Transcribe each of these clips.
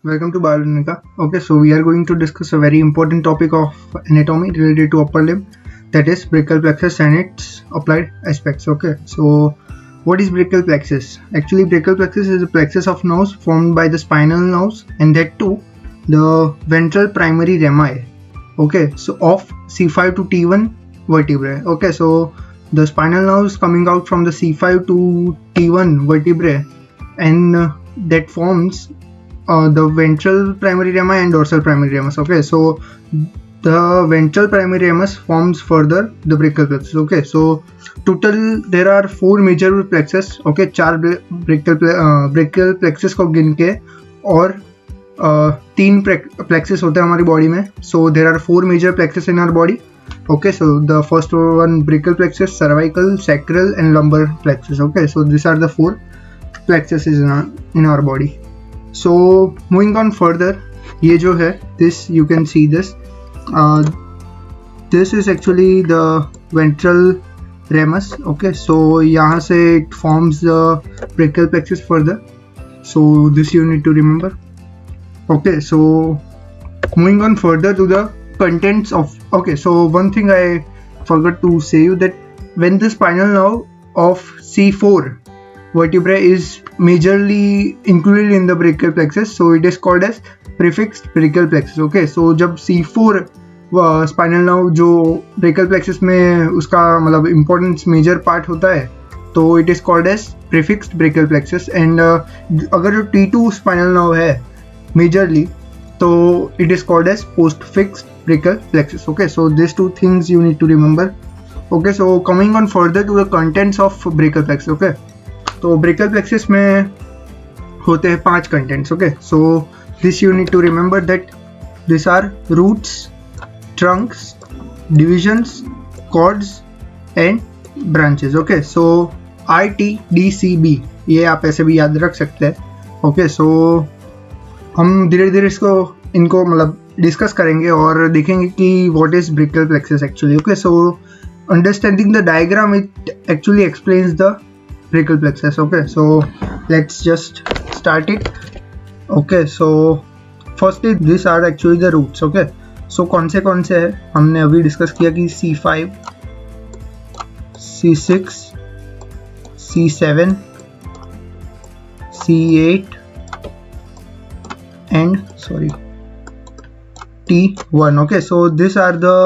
Welcome to Biolearnica. Okay, so we are going to discuss a very important topic of anatomy related to upper limb, that is brachial plexus and its applied aspects. Okay, so what is brachial plexus? Actually, brachial plexus is a plexus of nerves formed by the spinal nerves, and that too the ventral primary rami. Okay, so of C5 to T1 vertebrae. Okay, so the spinal nerves coming out from the C5 to T1 vertebrae, and that forms the ventral primary rami and dorsal primary ramus. Okay, so the ventral primary ramus forms further the brachial plexus. Okay, so total there are four major plexus. Okay, चार brachial plexus को गिन के और तीन plexus होते हैं हमारी body में. So there are four major plexus in our body. Okay, so the first one brachial plexus, cervical, sacral and lumbar plexus. Okay, so these are the four plexus in our body. So moving on further, ये जो है, this you can see this. This is actually the ventral ramus. Okay, so यहाँ से it forms the brachial plexus further. So this you need to remember. Okay, so moving on further to the contents of. Okay, so one thing I forgot to say you, that when the spinal nerve of C4 vertebra is majorly included in the brachial plexus, so it is called as prefixed brachial plexus. Okay, so जब C4 spinal nerve जो brachial plexus में उसका मतलब importance major part होता है, तो it is called as prefixed brachial plexus. and अगर जो T2 spinal nerve है majorly, तो it is called as postfixed brachial plexus. Okay, so these two things you need to remember. Okay, so coming on further to the contents of brachial plexus. Okay, तो brachial plexus में होते हैं 5 contents. Okay, so this you need to remember that this are roots, trunks, divisions, cords and branches. Okay, so ITDCB ये आप ऐसे भी याद रख सकते हैं. ओके, सो हम धीरे धीरे इनको मतलब डिस्कस करेंगे और देखेंगे कि what is brachial plexus actually. Okay, so understanding the diagram it actually explains the brachial plexus. Okay, so let's just start it. Okay, so firstly these are actually the roots. Okay, so कौन से है हमने अभी discuss किया कि C5, C6, C7, C8 and T1. Okay, so these are the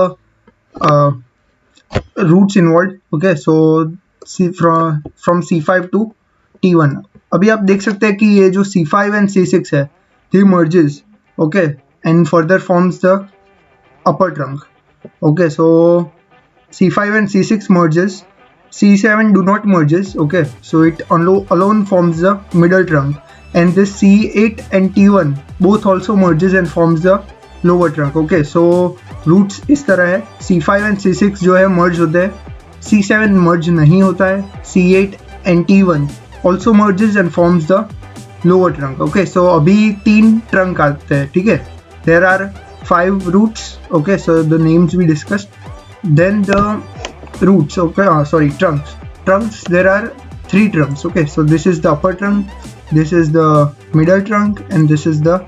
roots involved. Okay, so from C5 to T1. अभी आप देख सकते हैं कि ये जो C5 and C6 है, they merges. Okay, and further forms the upper trunk. Okay, so C5 and C6 merges, C7 do not merges. Okay, so it alone forms the middle trunk, and this C8 and T1 both also merges and forms the lower trunk. Okay, so roots इस तरह है. C5 and C6 जो है merge होते हैं, C7 merge नहीं होता है, C8 and T1 also merges and forms the lower trunk. Okay, so अभी 3 trunk आते हैं. ठीक है, there are 5 roots. Okay, so the names we discussed. Then the roots. Okay, trunks, there are 3 trunks. Okay, so this is the upper trunk, this is the middle trunk and this is the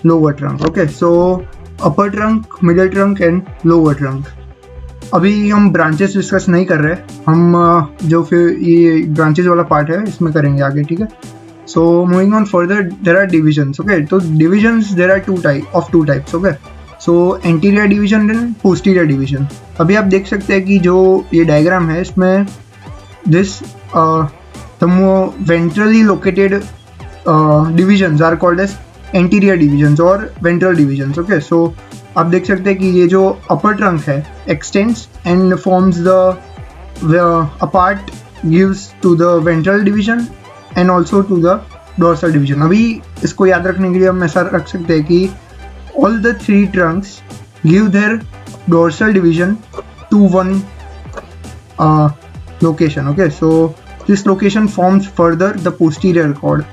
lower trunk. Okay, so upper trunk, middle trunk and lower trunk. अभी हम branches discuss नहीं कर रहे, हम जो फिर ये branches वाला पार्ट है इसमें करेंगे आगे. ठीक है, so moving on further there are divisions. Okay, तो divisions there are two types. Okay, so anterior division and posterior division. अभी आप देख सकते हैं कि जो ये डायग्राम है इसमें this the ventrally located divisions are called as anterior divisions और वेंट्रल डिविजन्स. ओके, सो आप देख सकते हैं कि ये जो अपर ट्रंक है extends and forms the a part gives to the ventral division and also to the dorsal division. अभी इसको याद रखने के लिए हम ऐसा रख सकते हैं कि all the 3 trunks give their dorsal division to one location. Okay, so this location forms further the posterior cord.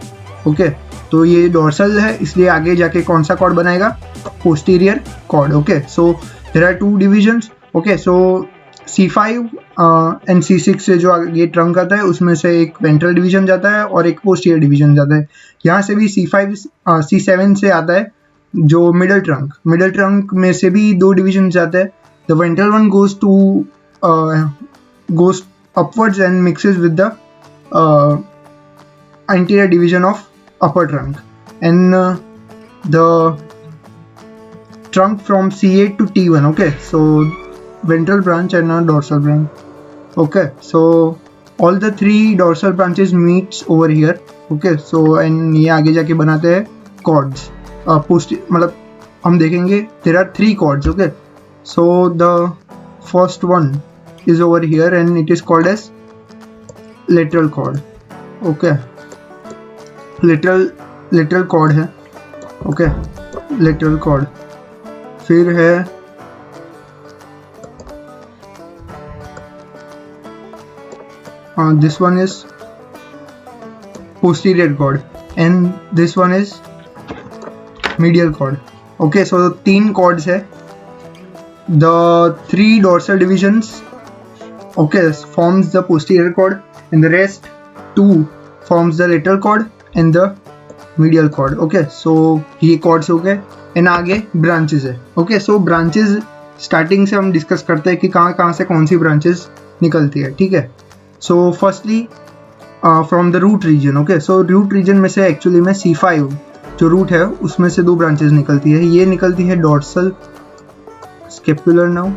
Okay, तो ये डोर्सल है इसलिए आगे जाके कौन सा कॉर्ड बनेगा, posterior cord. Okay, so there are 2 divisions. Okay, so C5 and C6 से जो आगे ट्रंक आता है उसमें से एक वेंट्रल डिवीजन जाता है और एक पोस्टीरियर डिवीजन जाता है। यहाँ से भी C5 C7 से आता है जो मिडल ट्रंक में से भी दो डिवीजन जाते हैं। The ventral one goes upwards and mixes with the anterior division of upper trunk, and the trunk from C8 to T1. Okay, so ventral branch and a dorsal branch. Okay, so all the three dorsal branches meets over here. Okay, so and ये आगे जाके बनाते हैं chords. मतलब हम देखेंगे there are three chords. Okay, so the first one is over here and it is called as lateral chord. Okay, lateral chord है. Okay, lateral chord. फिर है this one is posterior chord and this one is medial chord. Okay, so तीन chords है. The three dorsal divisions okay forms the posterior chord and the rest two forms the lateral chord and the medial chord. Okay, so ये chords हो गए and आगे branches है. Okay, so branches starting से हम discuss करते हैं कि कहाँ से कौन सी branches निकलती है. ठीक है, so firstly from the root region. Okay, so root region में से actually में C5 जो root है उसमें से दो branches निकलती है. ये निकलती है dorsal scapular nerve.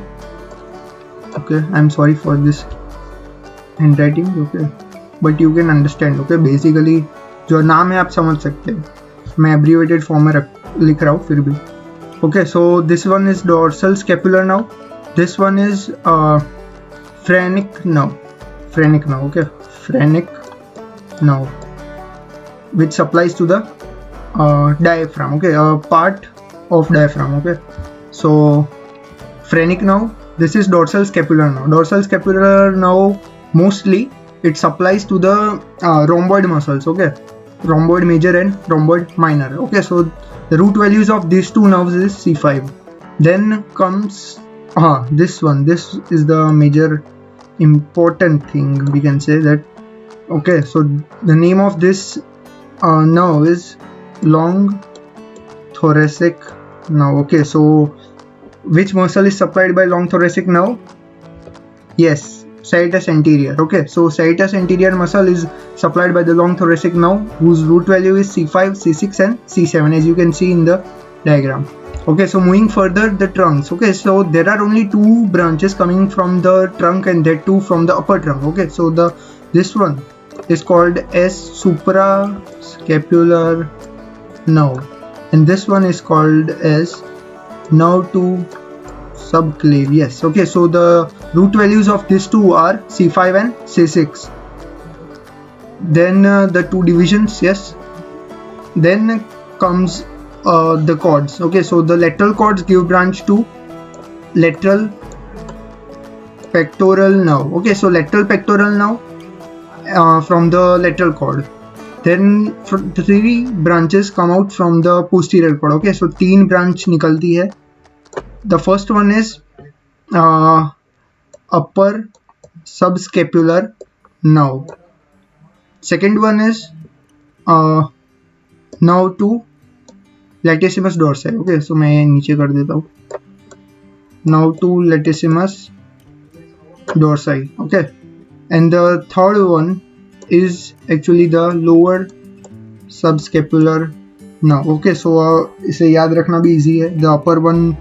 Okay, I'm sorry for this handwriting. Okay, but you can understand. Okay, basically जो नाम है आप समझ सकते हैं. मैं abbreviated form में लिख रहा हूँ फिर भी. Okay, so this one is dorsal scapular nerve. This one is phrenic nerve. Okay, phrenic nerve, which supplies to the diaphragm. Okay, part of diaphragm. Okay, so phrenic nerve. This is dorsal scapular nerve. Dorsal scapular nerve mostly it supplies to the rhomboid muscles. Okay, rhomboid major and rhomboid minor. Okay, so the root values of these two nerves is C5. Then comes this one. This is the major important thing we can say that. Okay, so the name of this nerve is long thoracic nerve. Okay, so which muscle is supplied by long thoracic nerve? Yes, serratus anterior. Okay, so serratus anterior muscle is supplied by the long thoracic nerve whose root value is C5, C6 and C7 as you can see in the diagram. Okay, so moving further, the trunks. Okay, so there are only two branches coming from the trunk and that too from the upper trunk. Okay, so this one is called as suprascapular nerve and this one is called as nerve to subclave. Yes, okay, so the root values of these two are C5 and C6. Then the two divisions. Yes, then comes the chords. Okay, so the lateral chords give branch to lateral pectoral nerve. Okay, so lateral pectoral nerve from the lateral chord. Then three branches come out from the posterior chord. Okay, so तीन branch निकलती है. The first one is upper subscapular nerve. Second one is nerve to latissimus dorsi. Okay, so मैं नीचे कर देता हूँ. Nerve to latissimus dorsi. Okay, and the third one is actually the lower subscapular nerve. Okay, so इसे याद रखना भी easy है. The upper one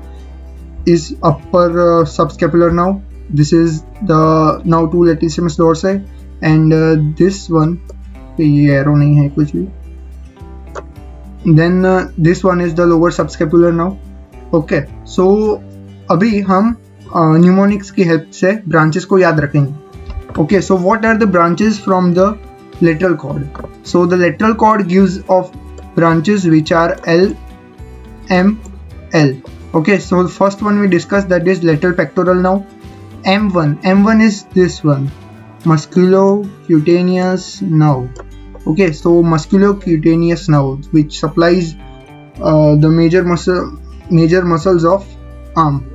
is upper subscapular nerve. This is the nerve to latissimus dorsi and this one ये arrow नहीं है कुछ भी. Then this one is the lower subscapular nerve. Okay, so अभी हम mnemonics की help से branches को याद रखेंगे. Okay, so what are the branches from the lateral chord? So the lateral chord gives off branches which are L, M, L. Okay, so the first one we discussed, that is lateral pectoral nerve. M1 is this one, musculocutaneous nerve. Okay, so musculocutaneous nerve which supplies the major muscles of arm.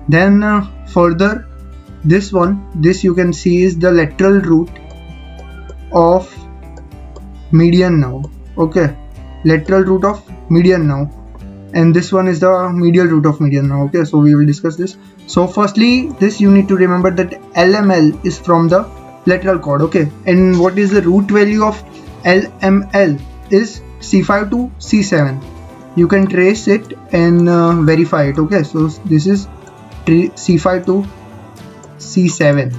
Then further this you can see is the lateral root of median now. Okay, lateral root of median now, and this one is the medial root of median now. Okay, so we will discuss this. So firstly, this you need to remember that LML is from the lateral chord. Okay, and what is the root value of LML is C5 to C7. You can trace it and verify it. Okay, so this is C5 to C7.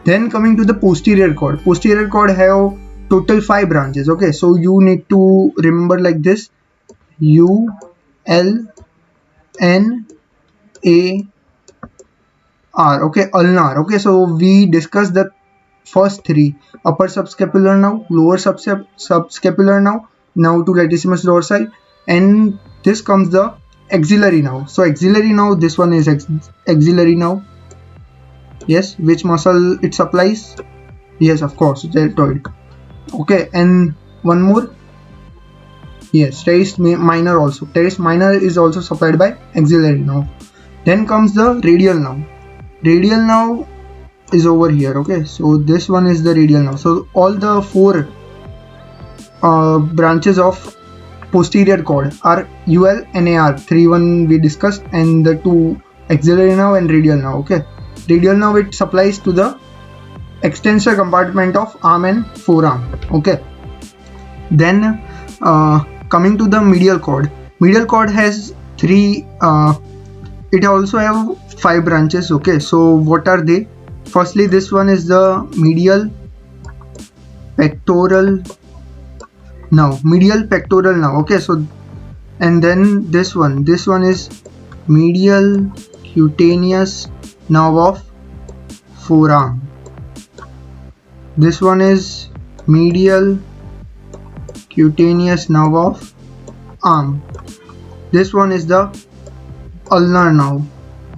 Then coming to the posterior chord. Posterior chord have total 5 branches. Okay, so you need to remember like this: U, L, N, A, R. Okay, ulnar. Okay, so we discussed the first 3: upper subscapular nerve, lower subscapular nerve, now to latissimus dorsi, and this comes the axillary nerve. So axillary nerve, this one is axillary nerve. Yes, which muscle it supplies? Yes, of course, deltoid. Okay, and one more. Yes, teres minor also. Teres minor is also supplied by axillary nerve. Then comes the radial nerve. Radial nerve is over here. Okay, so this one is the radial nerve. So all the 4 branches of posterior chord are UL and AR. 3 we discussed, and the 2 axillary nerve and radial nerve. Okay, radial nerve, it supplies to the extensor compartment of arm and forearm. Okay, then coming to the medial chord. Medial chord has 3 it also have 5 branches. Okay, so what are they? Firstly, this one is the medial pectoral nerve. Medial pectoral nerve. Okay, so and then this one is medial cutaneous nerve of forearm. This one is medial cutaneous nerve of arm. This one is the ulnar nerve.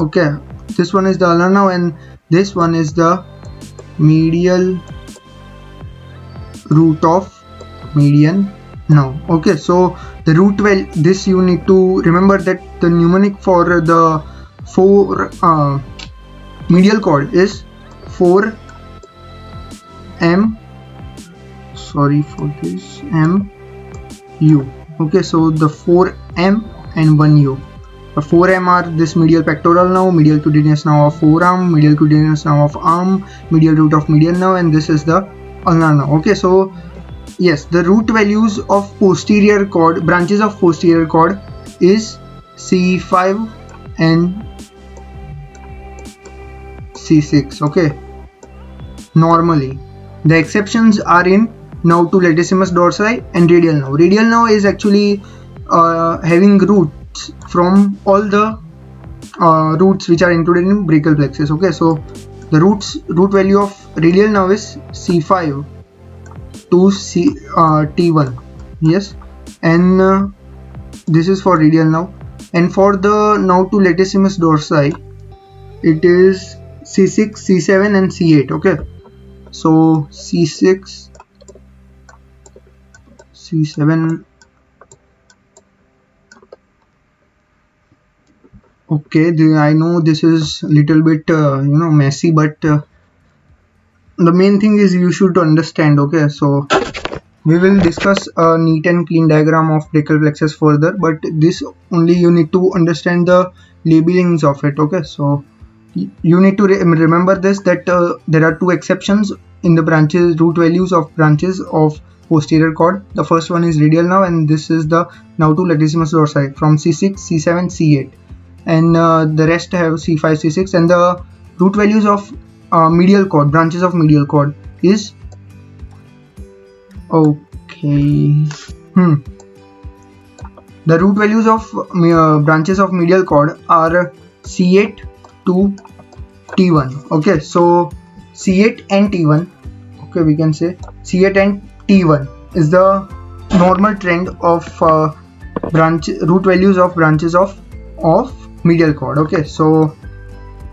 Okay, this one is the ulnar nerve, and this one is the medial root of median nerve. Okay, so the root, well, this you need to remember that the mnemonic for the 4 medial chord is 4 M. Sorry for this, M U. Okay, so the 4 M and 1 U. The 4 M are this medial pectoral nerve, medial cutaneous nerve of forearm, medial cutaneous nerve of arm, medial root of median nerve, and this is the ulnar nerve. Okay, so yes, the root values of posterior chord, branches of posterior chord is C5 and C6. Okay, normally the exceptions are in nerve to latissimus dorsi and radial nerve. Radial nerve is actually having roots from all the roots which are included in brachial plexus. Okay, so the root value of radial nerve is C5 to T1. Yes, and this is for radial nerve, and for the nerve to latissimus dorsi it is C6, C7 and C8. Okay, so C6, C7. Okay, I know this is a little bit messy, but the main thing is you should understand. Okay, so we will discuss a neat and clean diagram of brachial plexus further, but this only you need to understand the labelings of it. Okay, so you need to remember this, that there are 2 exceptions in the branches, root values of branches of posterior chord. The first one is radial nerve, and this is the nerve to latissimus dorsi from C6, C7, C8, and the rest have C5, C6, and the root values of medial chord, branches of medial chord is okay. The root values of branches of medial chord are C8 to T1. Okay, so C8 and T1. Okay, we can say C8 and T1 is the normal trend of root values of branches of medial chord. Okay, so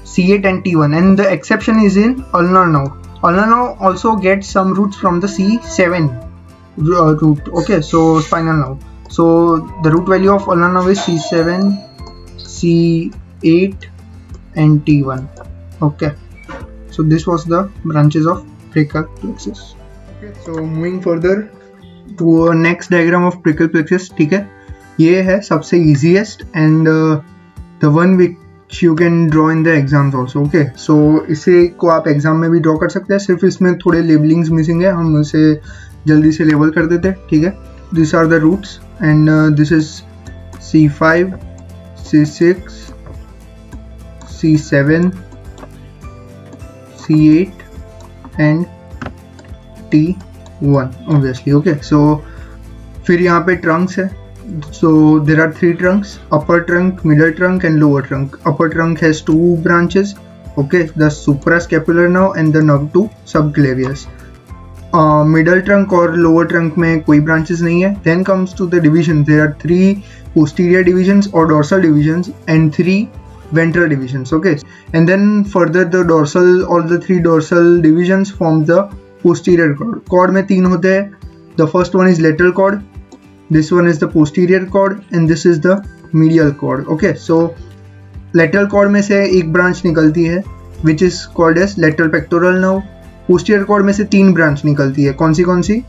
C8 and T1, and the exception is in ulnar nerve. Ulnar nerve also gets some roots from the C7 root. Okay, so spinal nerve. So the root value of ulnar nerve is C7, C8 and T1. Okay, so this was the branches of brachial plexus. Okay, so moving further to next diagram of brachial plexus. ठीक है, ये है सबसे easiest and the one which you can draw in the exams also. Okay, so इसे को आप exam में भी ड्रॉ कर सकते हैं, सिर्फ इसमें थोड़े लेबलिंग्स मिसिंग है, हम उसे जल्दी से लेबल कर देते हैं. ठीक है, these are the roots and this is C5, C6, C7, C8 and T1 obviously. Okay, so फिर यहाँ पे trunks है. So there are 3 trunks: upper trunk, middle trunk and lower trunk. Upper trunk has 2 branches. Okay, the suprascapular nerve and the nerve to subclavius. Middle trunk और lower trunk में कोई branches नहीं है. Then comes to the division. There are 3 posterior divisions or dorsal divisions and 3 ventral divisions. Okay, and then further the dorsal or the 3 dorsal divisions form the posterior cord. Cord में 3 होते हैं. The first one is lateral cord, this one is the posterior cord and this is the medial cord. Okay, so lateral cord में से एक branch निकलती है which is called as lateral pectoral nerve. posterior cord में से 3 branch निकलती है. कौन सी?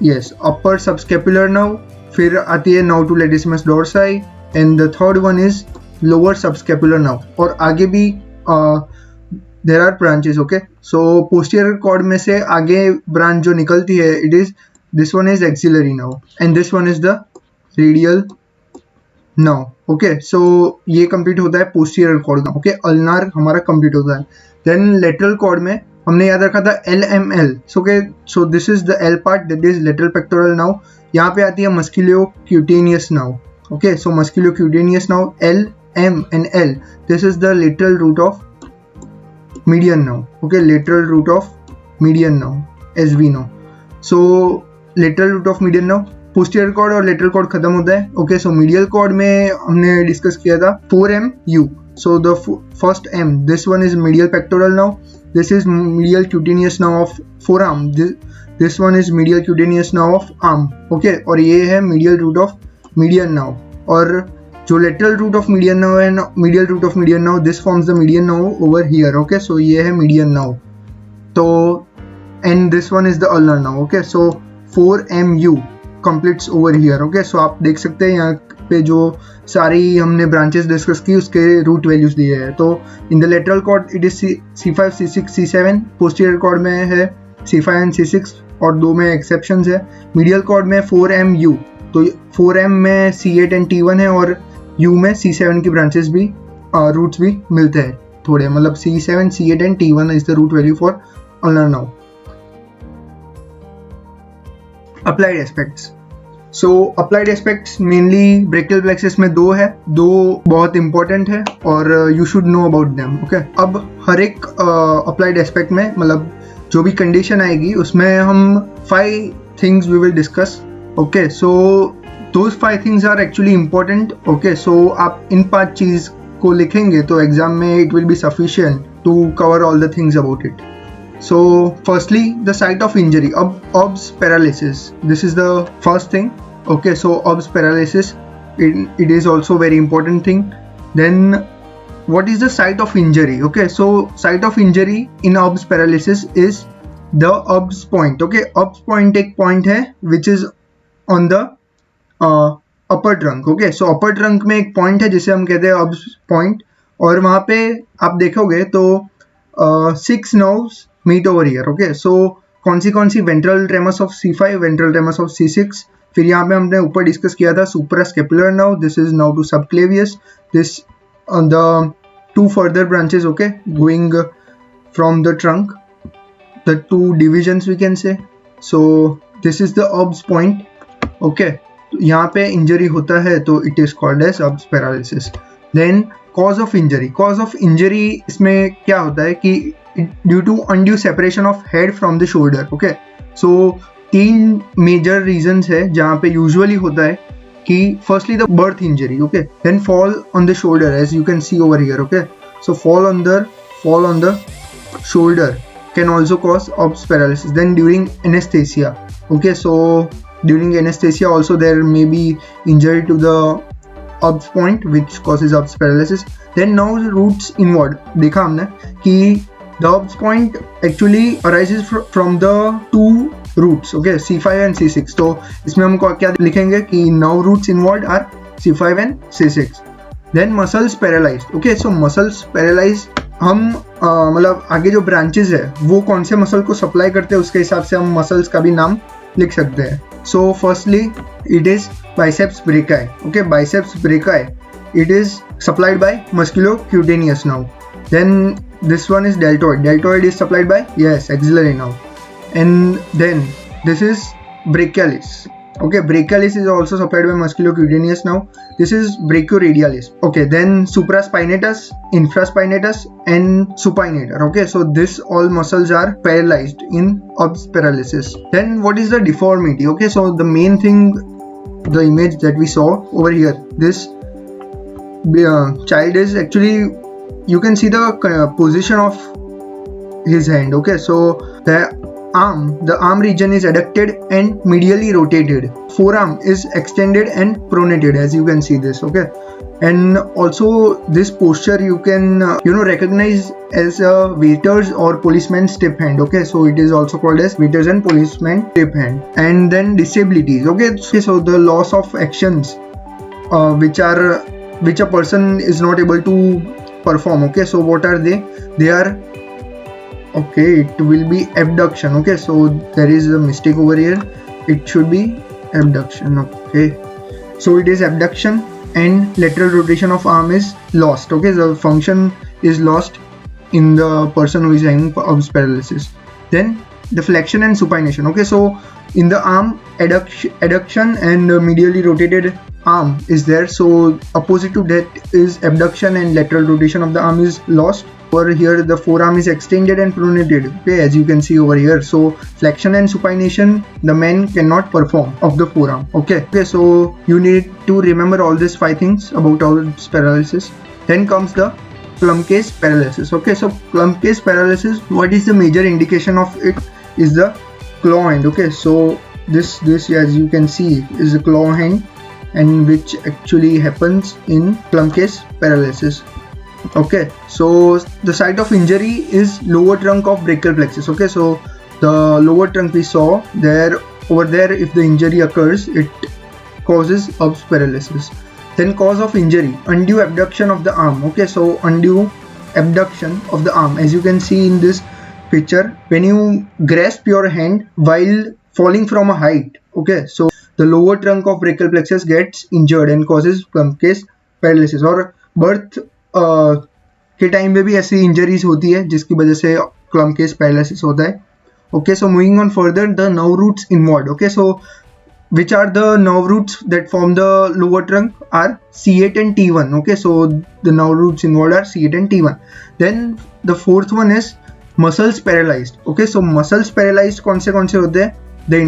Yes, upper subscapular nerve, फिर आती है nerve to latissimus dorsi and the third one is lower subscapular nerve. और आगे भी there are branches. Okay, so posterior cord में से आगे branch जो निकलती है it is this one is axillary nerve and this one is the radial nerve. Okay, so ये complete होता है posterior cord का. Okay, ulnar हमारा complete होता है. Then lateral cord में हमने याद रखा था LML. So this is the L part, that is lateral pectoral nerve. यहाँ पे आती है musculocutaneous nerve. Okay, so musculocutaneous nerve L, M and L. This is the lateral root of median nerve. Okay, lateral root of median nerve as we know. So lateral root of median nerve, posterior cord और lateral cord खत्म होता है. Okay, so medial cord में हमने discuss किया था 4MU. So the first M, this one is medial pectoral nerve. This is medial cutaneous nerve of forearm. This one is medial cutaneous nerve of arm. Okay, और ये है medial root of median nerve. और जो lateral root of median nerve है medial root of median nerve, this forms the median nerve over here. Okay, so ये है median nerve. तो and this one is the ulnar nerve. Okay, so 4MU completes over here. Okay, so आप देख सकते हैं यहाँ पे जो सारी हमने ब्रांचेस डिस्कस की उसके रूट वैल्यूज दिए हैं. तो in the lateral cord it is C5, C6, C7. Posterior cord में है C5 एंड C6 और 2 में एक्सेप्शंस है. मीडियल कॉर्ड में 4MU, तो 4M में C8 एंड T1 है और U में C7 की ब्रांचेस भी रूट्स भी मिलते हैं थोड़े, मतलब C7, C8 and T1 is the root value for ulnar nerve. Applied aspects. So applied aspects mainly brachial plexus में 2 है, 2 बहुत इंपॉर्टेंट है और you should know about them. Okay, अब हर एक अप्लाइड एस्पेक्ट में मतलब जो भी कंडीशन आएगी उसमें हम 5 things we will discuss. Okay, so those 5 things are actually important. Okay, so आप इन 5 चीज को लिखेंगे तो एग्जाम में it will be sufficient to cover all the things about it. So firstly, the site of injury, ERB'S paralysis. This is the first thing. Okay, so ERB'S paralysis, it is also very important thing. Then what is the site of injury? Okay, so site of injury in ERB'S paralysis is the ERB'S point. Okay, ERB'S point एक point है which is on the upper trunk. Okay, so upper trunk में एक point है जिसे हम कहते हैं ERB'S point और वहाँ पे आप देखोगे तो 6 nerves meet over here. Okay, so कौन सी ventral ramus of C5, ventral ramus of C6. फिर यहाँ पे हमने ऊपर डिस्कस किया था suprascapular nerve, this is nerve to subclavius. This the 2 further branches, okay, going from the trunk, the 2 divisions we can say. So this is the ERB'S point. Okay, यहाँ पे injury होता है तो it is called as ERB'S paralysis. Then cause of injury. Cause of injury इसमें क्या होता है कि due to undue separation of head from the shoulder. Okay, so 3 major reasons है जहाँ पे usually होता है कि firstly the birth injury. Okay, then fall on the shoulder as you can see over here. Okay, so fall on the shoulder can also cause ERB'S paralysis. Then during anesthesia. Okay, so during anesthesia also there may be injury to the ERB'S point which causes ERB'S paralysis. Then now roots inward. देखा हमने कि The ERB'S point actually arises from the two roots, okay, C5 and C6. तो इसमें हम क्या लिखेंगे कि nerve roots involved are C5 and C6. Then muscles paralyzed, okay, so muscles paralyzed हम मतलब आगे जो ब्रांचेस है वो कौन से मसल को सप्लाई करते हैं उसके हिसाब से हम मसल्स का भी नाम लिख सकते हैं. So firstly it is biceps brachii, okay, biceps brachii, it is supplied by musculocutaneous nerve. Then this one is deltoid. Deltoid is supplied by, yes, axillary nerve. And then this is brachialis. Okay, brachialis is also supplied by musculocutaneous nerve. This is brachioradialis. Okay, then supraspinatus, infraspinatus, and supinator. Okay, so this all muscles are paralyzed in ERB'S paralysis. Then what is the deformity? Okay, so the main thing, the image that we saw over here, this child is actually, you can see the position of his hand. Okay, so the arm region is adducted and medially rotated. Forearm is extended and pronated, as you can see this. Okay, and also this posture you can recognize as a waiter's or policeman's tip hand. Okay, so it is also called as waiter's and policeman tip hand. And then disabilities. Okay, so the loss of actions which a person is not able to perform. Okay, so what are they? They are, okay, it will be abduction. Okay, so there is a mistake over here, it should be abduction. Okay, so it is abduction and lateral rotation of arm is lost. Okay, the function is lost in the person who is having ERB'S paralysis. Then the flexion and supination. Okay, so in the arm, adduction and medially rotated arm is there, so opposite to that is abduction and lateral rotation of the arm is lost. Over here the forearm is extended and pronated, okay, as you can see over here. So flexion and supination the man cannot perform of the forearm. Okay, so you need to remember all these 5 things about ERB'S paralysis. Then comes the Klumke'S paralysis. Okay, so Klumke'S paralysis, what is the major indication of it is the claw hand. Okay, so this as you can see is a claw hand, and which actually happens in Klumke'S paralysis. Okay, so the site of injury is lower trunk of brachial plexus. Okay, so the lower trunk we saw there, over there, if the injury occurs, it causes ERB'S paralysis. Then cause of injury, undue abduction of the arm. Okay, so undue abduction of the arm, as you can see in this picture, when you grasp your hand while falling from a height. Okay, so the lower trunk of brachial plexus gets injured and causes Klumke'S paralysis. और birth के time में भी ऐसी injuries होती है जिसकी वजह से Klumke'S paralysis होता है. Okay, so moving on further, the nerve roots involved. Okay, so which are the nerve roots that form the lower trunk are C8 and T1. Okay, so the nerve roots involved are C8 and T1. Then the fourth one is muscles paralyzed. Okay, so muscles paralyzed कौन से होते हैं? The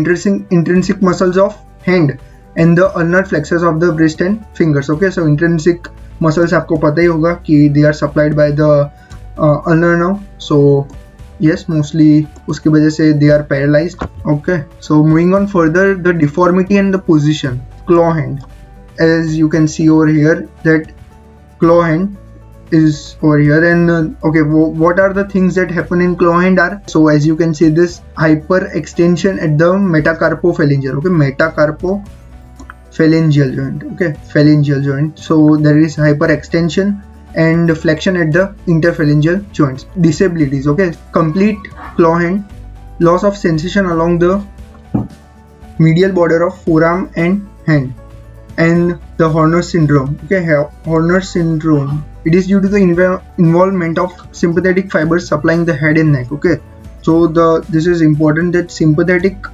intrinsic muscles of hand and the ulnar flexors of the wrist and fingers. Okay, so intrinsic muscles आपको पता ही होगा कि they are supplied by the ulnar nerve. So yes, mostly उसकी वजह से they are paralyzed. Okay, so moving on further, the deformity and the position. Claw hand, as you can see over here, that claw hand is over here. And okay, what are the things that happen in claw hand are, so as you can see this hyper extension at the metacarpophalangeal. Okay, metacarpophalangeal joint. Okay, phalangeal joint. So there is hyper extension and flexion at the interphalangeal joints. Disabilities. Okay, complete claw hand, loss of sensation along the medial border of forearm and hand, and the Horner syndrome. Okay, Horner syndrome, it is due to the involvement of sympathetic fibers supplying the head and neck. Okay, so this is important that sympathetic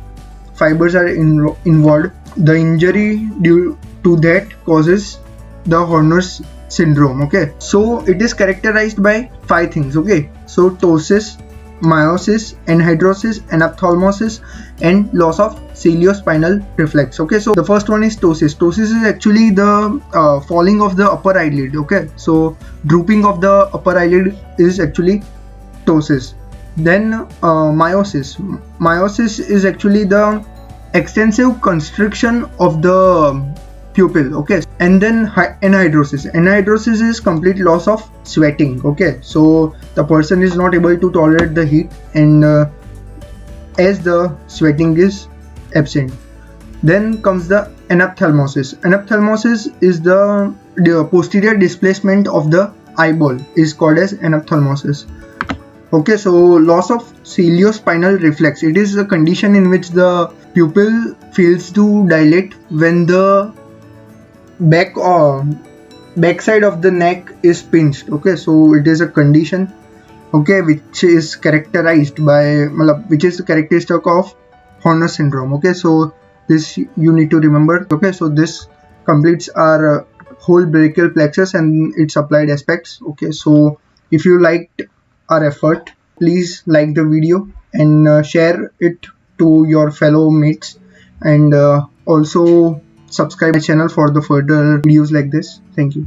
fibers are involved. The injury due to that causes the Horner's syndrome. Okay, so it is characterized by 5 things. Okay, so ptosis, meiosis, anhidrosis, anophthalmosis, and loss of ciliospinal reflex. Okay, so the first one is ptosis. Ptosis is actually the falling of the upper eyelid. Okay, so drooping of the upper eyelid is actually ptosis. Then meiosis. Meiosis is actually the extensive constriction of the pupil. Okay, and then anhidrosis. Anhidrosis is complete loss of sweating. Okay, so the person is not able to tolerate the heat, and as the sweating is absent. Then comes the anophthalmosis. Anophthalmosis is the posterior displacement of the eyeball, is called as anophthalmosis. Okay, so loss of ciliospinal reflex. It is a condition in which the pupil fails to dilate when the backside of the neck is pinched. Okay, so it is a condition, okay, which is characteristic of Horner syndrome. Okay, so this you need to remember. Okay, so this completes our whole brachial plexus and its applied aspects. Okay, so if you liked our effort, please like the video and share it to your fellow mates, and also subscribe my channel for the further videos like this. Thank you.